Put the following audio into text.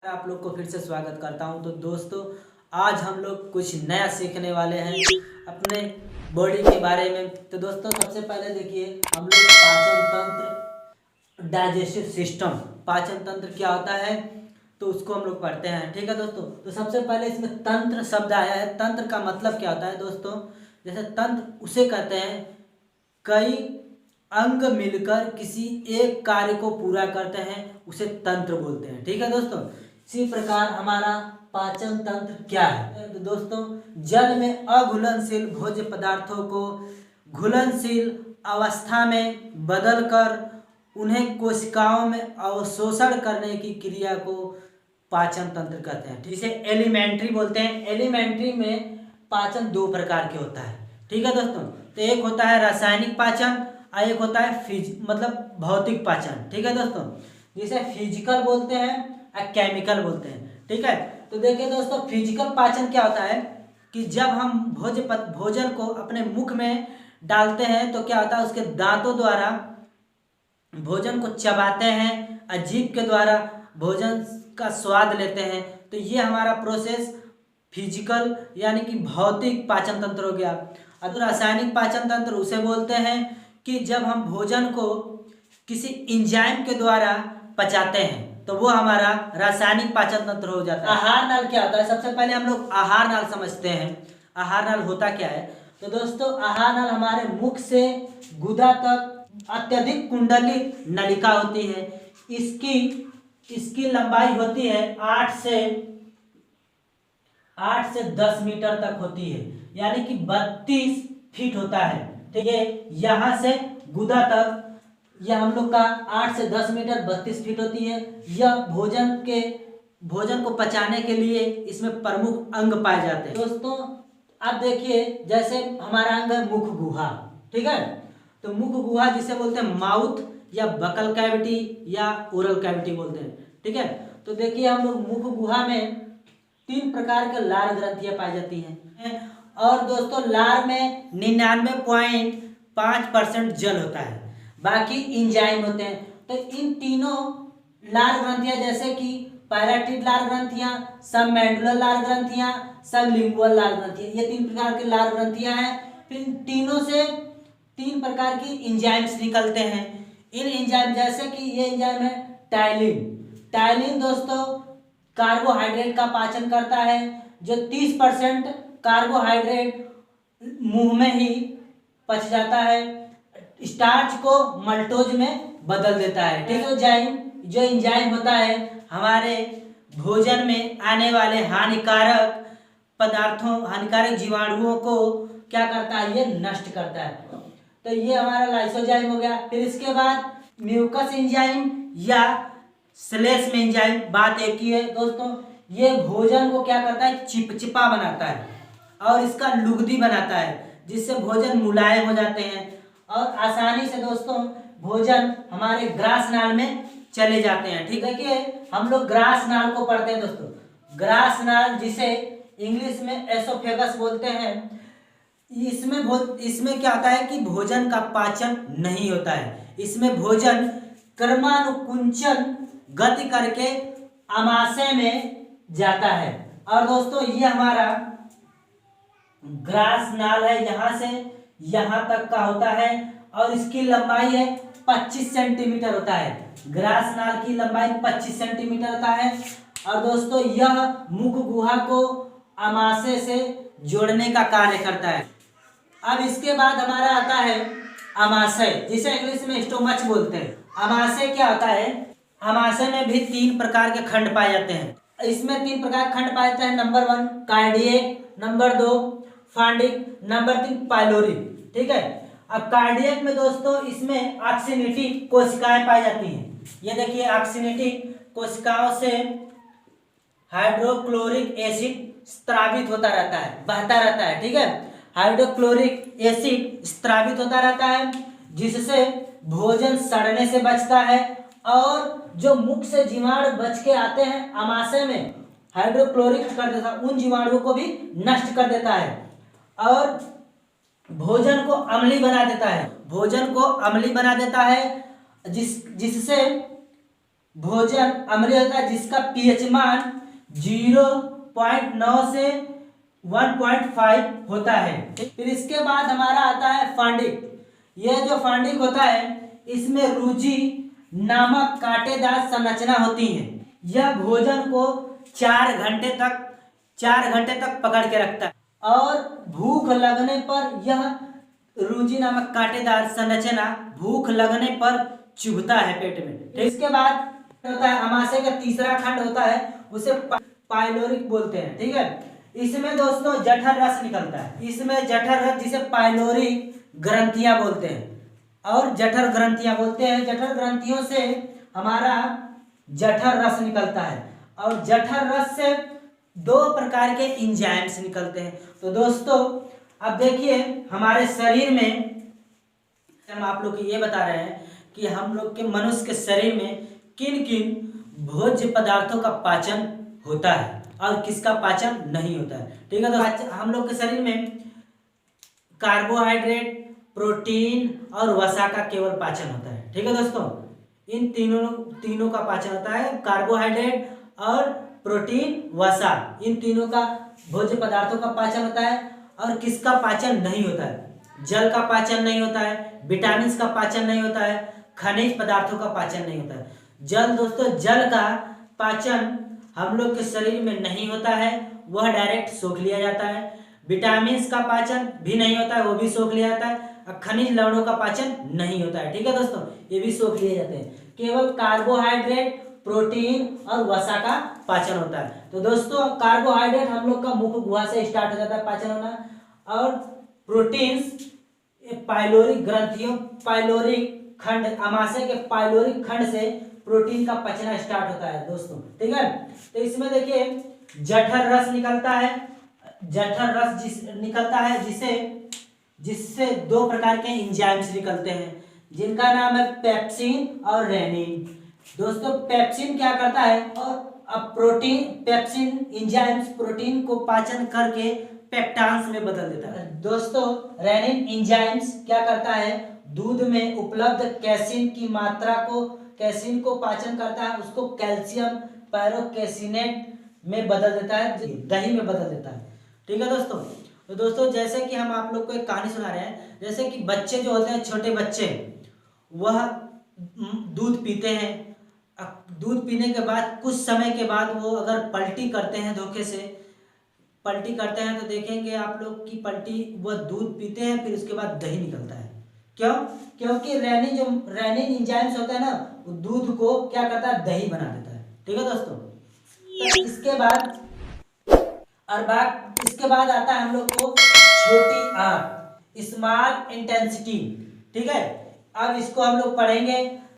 आप लोग को फिर से स्वागत करता हूं। तो दोस्तों, आज हम लोग कुछ नया सीखने वाले हैं अपने बॉडी के बारे में। तो दोस्तों, सबसे पहले देखिए, हम लोग पाचन तंत्र, डाइजेस्टिव सिस्टम, पाचन तंत्र क्या होता है तो उसको हम लोग पढ़ते हैं। ठीक है दोस्तों। तो सबसे पहले इसमें तंत्र शब्द आया है। तंत्र का मतलब क्या होता है दोस्तों? जैसे तंत्र उसे कहते हैं कई अंग मिलकर किसी एक कार्य को पूरा करते हैं, उसे तंत्र बोलते हैं। ठीक है दोस्तों। इसी प्रकार हमारा पाचन तंत्र क्या है तो दोस्तों, जल में अघुलनशील भोज्य पदार्थों को घुलनशील अवस्था में बदलकर उन्हें कोशिकाओं में अवशोषण करने की क्रिया को पाचन तंत्र कहते हैं। जिसे एलिमेंट्री बोलते हैं। एलिमेंट्री में पाचन दो प्रकार के होता है। ठीक है दोस्तों। तो एक होता है रासायनिक पाचन और एक होता है मतलब भौतिक पाचन। ठीक है दोस्तों। जिसे फिजिकल बोलते हैं और केमिकल बोलते हैं। ठीक है। तो देखिए दोस्तों, फिजिकल पाचन क्या होता है कि जब हम भोजन को अपने मुख में डालते हैं तो क्या होता है, उसके दांतों द्वारा भोजन को चबाते हैं और जीभ के द्वारा भोजन का स्वाद लेते हैं। तो ये हमारा प्रोसेस फिजिकल यानी कि भौतिक पाचन तंत्र हो गया। और रासायनिक पाचन तंत्र उसे बोलते हैं कि जब हम भोजन को किसी एंजाइम के द्वारा पचाते हैं तो वो हमारा रासायनिक पाचन तंत्र हो जाता है। आहार नाल क्या होता है? सबसे पहले हम लोग आहार नाल समझते हैं। आहार नाल होता क्या है तो दोस्तों, आहार नाल हमारे मुख से गुदा तक अत्यधिक कुंडलित नलिका होती है। इसकी लंबाई होती है 8 से 10 मीटर तक होती है, यानी कि 32 फीट होता है। ठीक है। यहाँ से गुदा तक यह हम लोग का 8 से 10 मीटर 32 फीट होती है। यह भोजन को पचाने के लिए इसमें प्रमुख अंग पाए जाते हैं। दोस्तों, अब देखिए, जैसे हमारा अंग है मुख गुहा। ठीक है। तो मुख गुहा जिसे बोलते हैं माउथ या बकल कैविटी या ओरल कैविटी बोलते हैं। ठीक है। तो देखिए, हम लोग मुख गुहा में 3 प्रकार के लार ग्रंथियां पाई जाती हैं। और दोस्तों, लार में 99.5% जल होता है, बाकी एंजाइम होते हैं। तो इन तीनों लार ग्रंथियां जैसे कि पैराटिड लार ग्रंथियां, सबमेडुलर लार ग्रंथियां, सबलिंगुअल लार ग्रंथियां, ये 3 प्रकार की लार ग्रंथियां हैं। फिर तीनों से 3 प्रकार की एंजाइम्स निकलते हैं। इन एंजाइम जैसे कि ये एंजाइम है टाइलिन। टाइलिन दोस्तों कार्बोहाइड्रेट का पाचन करता है, जो 30% कार्बोहाइड्रेट मुंह में ही पच जाता है, स्टार्च को मल्टोज में बदल देता है। ठीक है। जो एंजाइम होता है हमारे भोजन में आने वाले हानिकारक पदार्थों, हानिकारक जीवाणुओं को क्या करता है, ये नष्ट करता है। तो ये हमारा लाइसोजाइम हो गया। फिर इसके बाद म्यूकस एंजाइम या श्लेष्म एंजाइम। बात एक ही है दोस्तों, ये भोजन को क्या करता है, चिपचिपा बनाता है और इसका लुगदी बनाता है, जिससे भोजन मुलायम हो जाते हैं और आसानी से दोस्तों भोजन हमारे ग्रास नाल में चले जाते हैं। ठीक है। कि हम लोग ग्रास नाल को पढ़ते हैं दोस्तों। ग्रास नाल जिसे इंग्लिश में एसोफेगस बोलते हैं, इसमें क्या होता है कि भोजन का पाचन नहीं होता है। इसमें भोजन क्रमानुकुंचन गति करके आमाशय में जाता है। और दोस्तों, ये हमारा ग्रास नाल है, यहाँ से यहाँ तक का होता है और इसकी लंबाई है 25 सेंटीमीटर होता है। ग्रास नाल की लंबाई 25 सेंटीमीटर होता है। और दोस्तों, यह मुख गुहा को आमाशय से जोड़ने का कार्य करता है। अब इसके बाद हमारा आता है अमाशय, जिसे इंग्लिश में स्टोमच बोलते हैं। अमाशय क्या होता है? अमाशय में भी 3 प्रकार के खंड पाए जाते हैं। इसमें 3 प्रकार के खंड पाए जाते हैं। Number 1 cardiac, number 2 fundic, number 3 pylori. ठीक है। अब कार्डियक में दोस्तों, इसमें ऑक्सिनेटिक कोशिकाएं पाई जाती हैं। ये देखिए, ऑक्सिनेटिक कोशिकाओं से हाइड्रोक्लोरिक एसिड स्रावित होता रहता है, बहता रहता है। ठीक है। हाइड्रोक्लोरिक एसिड स्रावित होता रहता है, जिससे भोजन सड़ने से बचता है और जो मुख से जीवाणु बच के आते हैं आमाशय में, हाइड्रोक्लोरिक कर देता है, उन जीवाणुओं को भी नष्ट कर देता है और भोजन को अम्लीय बना देता है। भोजन को अम्लीय बना देता है, जिससे भोजन अम्लीय होता है जिसका पीएच मान 0.9 से 1.5 होता है। फिर इसके बाद हमारा आता है फांडिक। यह जो फांडिक होता है इसमें रूजी नामक कांटेदार संरचना होती है। यह भोजन को 4 घंटे तक पकड़ के रखता है और भूख लगने पर यह रूजी नामक कांटेदार संरचना भूख लगने पर चुभता है पेट में। तो इसके बाद होता है अमाशय का तीसरा खंड होता है, उसे पाइलोरिक बोलते हैं। ठीक है, इसमें दोस्तों जठर रस निकलता है। इसमें जठर रस जिसे पाइलोरिक ग्रंथियां बोलते हैं और जठर ग्रंथियां बोलते हैं। जठर ग्रंथियों से हमारा जठर रस निकलता है और जठर रस से 2 प्रकार के एंजाइम्स निकलते हैं। तो दोस्तों अब देखिए हमारे शरीर में हम आप लोग को ये बता रहे हैं कि हम लोग के मनुष्य के शरीर में किन किन भोज्य पदार्थों का पाचन होता है और किसका पाचन नहीं होता है। ठीक है, तो हम लोग के शरीर में कार्बोहाइड्रेट, प्रोटीन और वसा का केवल पाचन होता है। ठीक है दोस्तों, इन तीनों का पाचन होता है। कार्बोहाइड्रेट और प्रोटीन, वसा, इन तीनों का भोज्य पदार्थों का पाचन होता है। और किसका पाचन नहीं होता है? जल का पाचन नहीं होता है, विटामिन का पाचन नहीं होता है, खनिज पदार्थों का पाचन नहीं होता है। जल दोस्तों, जल का पाचन हम लोग के शरीर में नहीं होता है, वह डायरेक्ट सोख लिया जाता है। विटामिन का पाचन भी नहीं होता है, वो भी सोख लिया जाता है। और खनिज लवणों का पाचन नहीं होता है। ठीक है दोस्तों, ये भी सोख लिए जाते हैं। केवल कार्बोहाइड्रेट, प्रोटीन और वसा का पाचन होता है। तो दोस्तों कार्बोहाइड्रेट हम लोग का मुख गुहा से स्टार्ट हो जाता है पाचन होना, और प्रोटीन्स पाइलोरिक ग्रंथियों, पाइलोरिक खंड, अमाशय के पाइलोरिक खंड से प्रोटीन का पचना स्टार्ट होता है दोस्तों। ठीक है, तो इसमें देखिए जठर रस निकलता है। जठर रस निकलता है जिससे 2 प्रकार के एंजाइम्स निकलते हैं जिनका नाम है पेप्सिन और रेनिन। दोस्तों पेप्सिन क्या करता है, और अब पेप्सिन एंजाइम्स प्रोटीन को पाचन करके पेप्टान्स में बदल देता है। दोस्तों रेनिन एंजाइम्स क्या करता है, दूध में उपलब्ध कैसीन को पाचन करता है, उसको कैल्शियम पैरोकेसिनेट में बदल देता है, दही में बदल देता है। ठीक है दोस्तों, तो दोस्तों जैसे कि हम आप लोग को एक कहानी सुना रहे हैं। जैसे कि बच्चे जो होते हैं, छोटे बच्चे, वह दूध पीते हैं। दूध पीने के बाद कुछ समय के बाद वो अगर पलटी करते हैं, धोखे से पलटी करते हैं, तो देखेंगे आप लोग की पलटी, वह दूध पीते हैं फिर उसके बाद दही निकलता है। क्यों? क्योंकि रेनिन एंजाइम्स होता है ना, वो दूध को क्या करता है, दही बना देता है। ठीक है दोस्तों, तो इसके बाद आता है हम लोग को छोटी आंत, स्मॉल इंटेंसिटी। ठीक है, अब इसको हम लोग पढ़ेंगे।